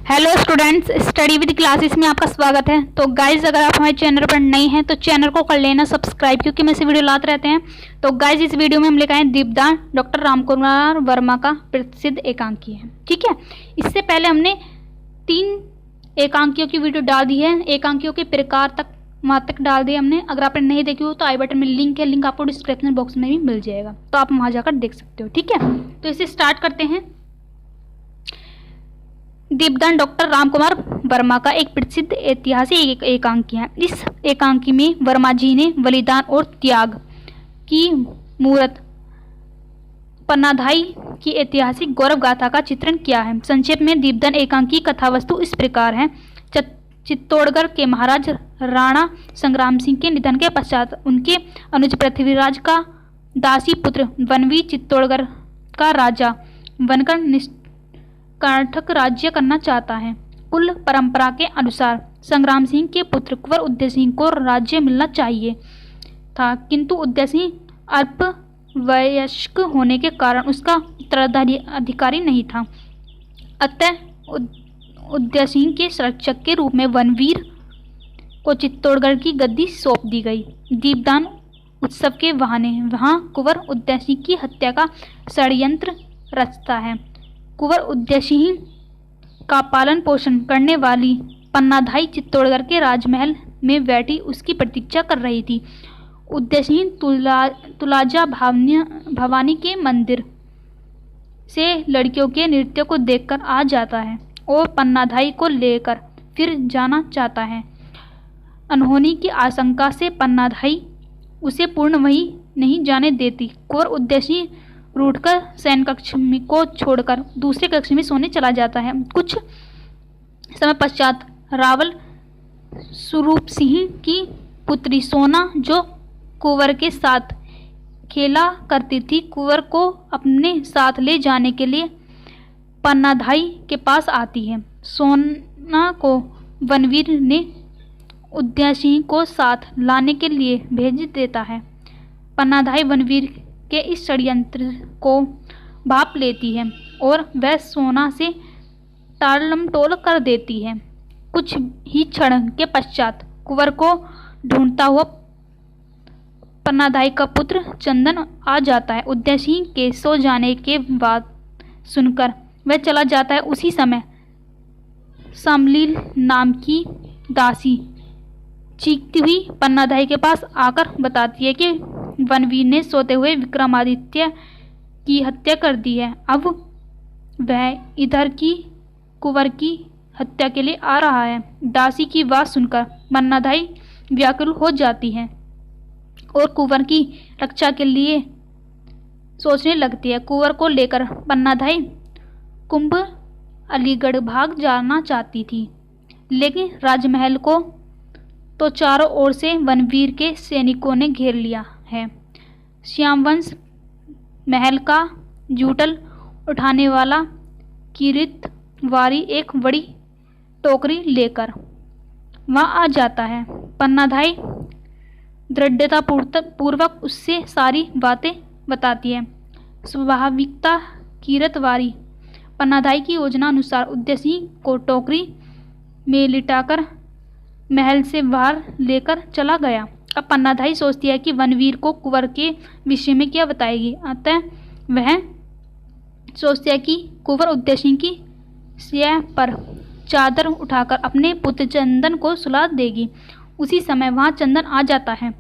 Hello students, study with classes में आपका स्वागत है। तो गाइज, अगर आप हमारे चैनल पर नए हैं तो चैनल को कर लेना सब्सक्राइब, क्योंकि मैं ऐसे वीडियो लाते रहते हैं। तो गाइज, इस वीडियो में हम लेकर आए दीपदान डॉक्टर रामकुमार वर्मा का प्रसिद्ध एकांकी है। ठीक है, इससे पहले हमने 3 एकांकियों की वीडियो डाल दी है, एकांकियों के प्रकार तक वहाँ तक डाल दिए हमने। अगर आपने नहीं देखी हो तो आई बटन में लिंक है, लिंक आपको डिस्क्रिप्शन बॉक्स में भी मिल जाएगा, तो आप वहाँ जाकर देख सकते हो। ठीक है, तो इसे स्टार्ट करते हैं। दीपदान डॉक्टर रामकुमार वर्मा का एक प्रसिद्ध ऐतिहासिक एकांकी है। इस एकांकी में वर्मा जी ने बलिदान और त्याग की मूर्त पन्नाधाई की ऐतिहासिक गौरव गाथा का चित्रण किया है। संक्षेप में दीपदान एकांकी कथा वस्तु इस प्रकार है। चित्तौड़गढ़ के महाराज राणा संग्राम सिंह के निधन के पश्चात उनके अनुज पृथ्वीराज का दासी पुत्र बनवीर चित्तौड़गढ़ का राजा बनकर कर्नाटक राज्य करना चाहता है। कुल परंपरा के अनुसार संग्राम सिंह के पुत्र कुंवर उदय सिंह को राज्य मिलना चाहिए था, किंतु उदय सिंह अल्पवयस्क होने के कारण उसका उत्तराधिकारी नहीं था। अतः उदय सिंह के संरक्षक के रूप में बनवीर को चित्तौड़गढ़ की गद्दी सौंप दी गई। दीपदान उत्सव के बहाने वहां कुंवर उदय सिंह की हत्या का षड्यंत्र रचता है। कुंवर उदय सिंह का पालन पोषण करने वाली पन्नाधाई चित्तौड़गढ़ के राजमहल में बैठी उसकी प्रतीक्षा कर रही थी। उदय सिंह तुलाजा भवानी के मंदिर से लड़कियों के नृत्य को देखकर आ जाता है और पन्नाधाई को लेकर फिर जाना चाहता है। अनहोनी की आशंका से पन्नाधाई उसे पूर्ण वहीं नहीं जाने देती। कुंवर उदय सिंह रूठकर शयन कक्ष को छोड़कर दूसरे कक्ष में सोने चला जाता है। कुछ समय पश्चात रावल स्वरूप सिंह की पुत्री सोना, जो कुंवर के साथ खेला करती थी, कुंवर को अपने साथ ले जाने के लिए पन्नाधाई के पास आती है। सोना को बनवीर ने उदय सिंह को साथ लाने के लिए भेज देता है। पन्नाधाई बनवीर के इस षड्यंत्र को भांप लेती है और वह सोना से टालमटोल कर देती है। कुछ ही क्षण के पश्चात कुंवर को ढूंढता हुआ पन्नाधाई का पुत्र चंदन आ जाता है। उदय सिंह के सो जाने के बाद सुनकर वह चला जाता है। उसी समय शामलील नाम की दासी चीखती हुई पन्नाधाई के पास आकर बताती है कि बनवीर ने सोते हुए विक्रमादित्य की हत्या कर दी है। अब वह इधर की कुंवर की हत्या के लिए आ रहा है। दासी की बात सुनकर पन्नाधाई व्याकुल हो जाती है और कुंवर की रक्षा के लिए सोचने लगती है। कुंवर को लेकर पन्नाधाई कुंभ अलीगढ़ भाग जाना चाहती थी, लेकिन राजमहल को तो चारों ओर से बनवीर के सैनिकों ने घेर लिया है। श्यामवंश महल का जूटल उठाने वाला किरीटवारी एक बड़ी टोकरी लेकर वहां आ जाता है। पन्नाधाई दृढ़ता पूर्वक उससे सारी बातें बताती है। स्वाभाविकता किरीटवारी पन्नाधाई की योजना अनुसार उदय सिंह को टोकरी में लिटाकर महल से बाहर लेकर चला गया। अब पन्नाधाई सोचती है कि बनवीर को कुंवर के विषय में क्या बताएगी। अतः वह सोचती है कि कुंवर उदय सिंह की शैया पर चादर उठाकर अपने पुत्र चंदन को सुला देगी। उसी समय वहां चंदन आ जाता है।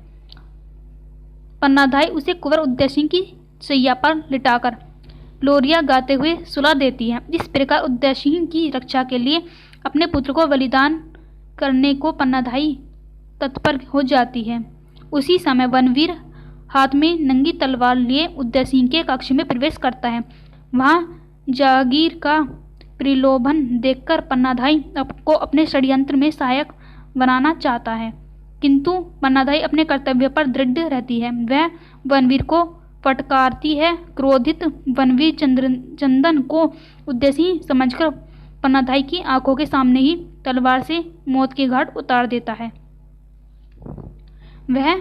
पन्नाधाई उसे कुंवर उदय सिंह की शैया पर लिटाकर लोरियां गाते हुए सुला देती है। इस प्रकार उदय सिंह की रक्षा के लिए अपने पुत्र को बलिदान करने को पन्नाधाई तत्पर हो जाती है। उसी समय बनवीर हाथ में नंगी तलवार लिए उदय सिंह के कक्ष में प्रवेश करता है। वहां जागीर का प्रलोभन देखकर पन्नाधाई को अपने षड्यंत्र में सहायक बनाना चाहता है, किंतु पन्नाधाई अपने कर्तव्य पर दृढ़ रहती है। वह बनवीर को फटकारती है। क्रोधित बनवीर चंदन को उदय सिंह समझकर पन्नाधाई की आंखों के सामने ही तलवार से मौत के घाट उतार देता है। वह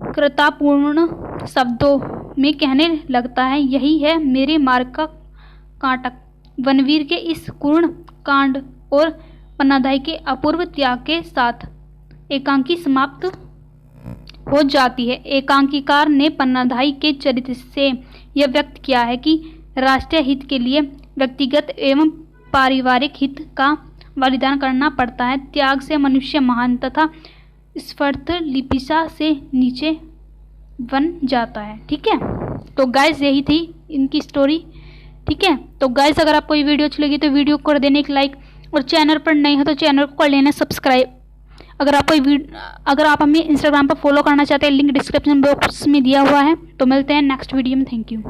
कृतापूर्ण शब्दों में कहने लगता है, यही है मेरे मार्ग का कांटक। वनवीर के इस पूर्ण कांड और पन्नाधाय के अपूर्व त्याग के साथ एकांकी समाप्त हो जाती है। एकांकीकार ने पन्नाधाय के चरित्र से यह व्यक्त किया है कि राष्ट्रीय हित के लिए व्यक्तिगत एवं पारिवारिक हित का बलिदान करना पड़ता है। त्याग से मनुष्य महान तथा स्फूर्त लिपिसा से नीचे बन जाता है। ठीक है, तो गाइस यही थी इनकी स्टोरी। ठीक है, तो गाइस अगर आपको ये वीडियो अच्छी लगी तो वीडियो को कर देने एक लाइक, और चैनल पर नए हो तो चैनल को कर लेना सब्सक्राइब। अगर आप हमें इंस्टाग्राम पर फॉलो करना चाहते हैं, लिंक डिस्क्रिप्शन बॉक्स में दिया हुआ है। तो मिलते हैं नेक्स्ट वीडियो में। Thank you.